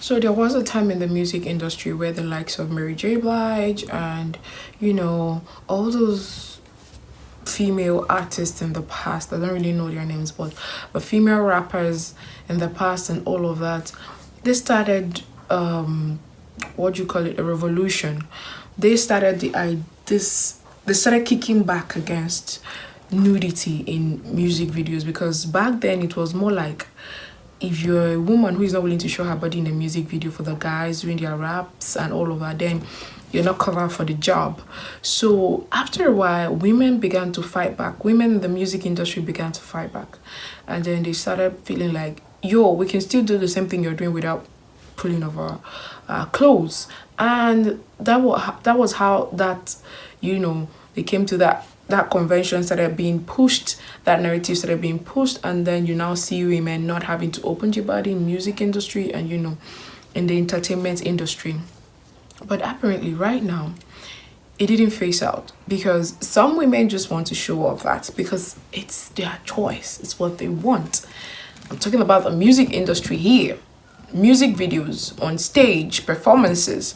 So there was a time in the music industry where the likes of Mary J. Blige and, all those female artists in the past, I don't really know their names, but female rappers in the past and all of that, they started what do you call it, a revolution. They started they started kicking back against nudity in music videos, because back then it was more like, if you're a woman who is not willing to show her body in a music video for the guys doing their raps and all of that, then you're not covered for the job. So after a while, women began to fight back. Women in the music industry began to fight back. And then they started feeling like, yo, we can still do the same thing you're doing without pulling over clothes. And that was how that, they came to that convention started being pushed, that narrative started being pushed, and then you now see women not having to open your body in music industry and in the entertainment industry. But apparently right now it didn't phase out, because some women just want to show off that because it's their choice, it's what they want. I'm talking about the music industry here, music videos, on stage, performances.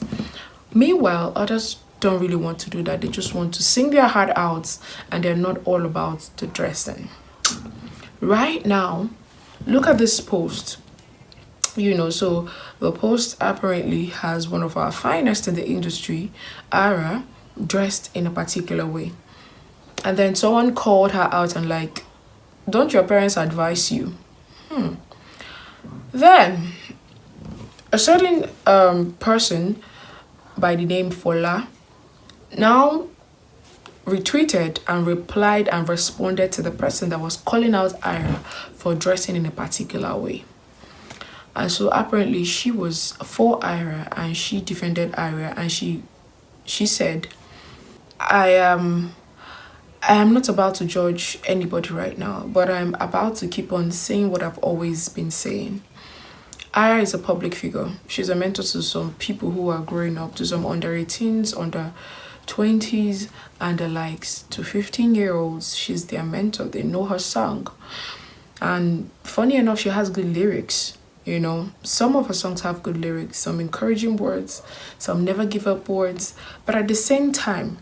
Meanwhile, others don't really want to do that. They just want to sing their heart out, and they're not all about the dressing. Right now, look at this post. So the post apparently has one of our finest in the industry, Ara, dressed in a particular way. And then someone called her out and like, don't your parents advise you? Then a certain person by the name Fola now retweeted and replied and responded to the person that was calling out Ira for dressing in a particular way. And so apparently she was for Ira and she defended Ira, and she said, I am not about to judge anybody right now, but I'm about to keep on saying what I've always been saying. Ira is a public figure. She's a mentor to some people who are growing up, to some under 18s, under 20s, and the likes, to 15-year-olds. She's their mentor. They know her song. And funny enough, she has good lyrics. Some of her songs have good lyrics, some encouraging words, some never give up words. But at the same time,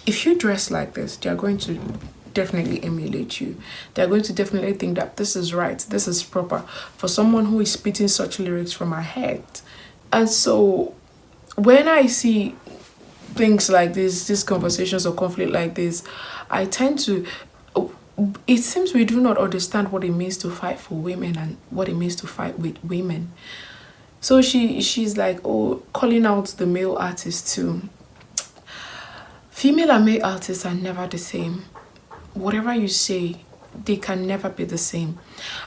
if you dress like this, they're going to definitely emulate you. They're going to definitely think that this is right, this is proper for someone who is spitting such lyrics from her head. And so when I see things like this, these conversations or conflict like this, I tend to, it seems we do not understand what it means to fight for women and what it means to fight with women. So she's like, calling out the male artists too. Female and male artists are never the same. Whatever you say, they can never be the same,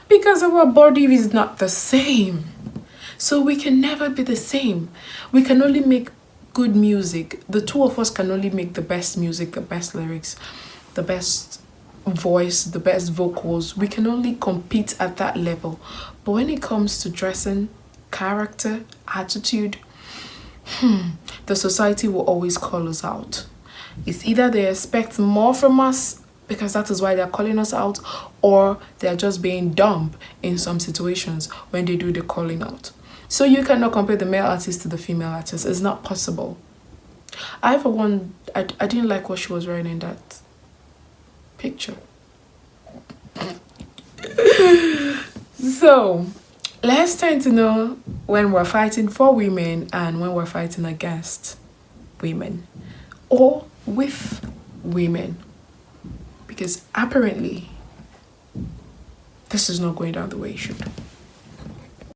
because our body is not the same. So we can never be the same. We can only make good music. The two of us can only make the best music, the best lyrics, the best voice, the best vocals. We can only compete at that level. But when it comes to dressing, character, attitude, the society will always call us out. It's either they expect more from us because that is why they're calling us out, or they're just being dumb in some situations when they do the calling out. So you cannot compare the male artist to the female artist. It's not possible. I didn't like what she was wearing in that picture. So let's tend to know when we're fighting for women and when we're fighting against women or with women, because apparently this is not going down the way it should.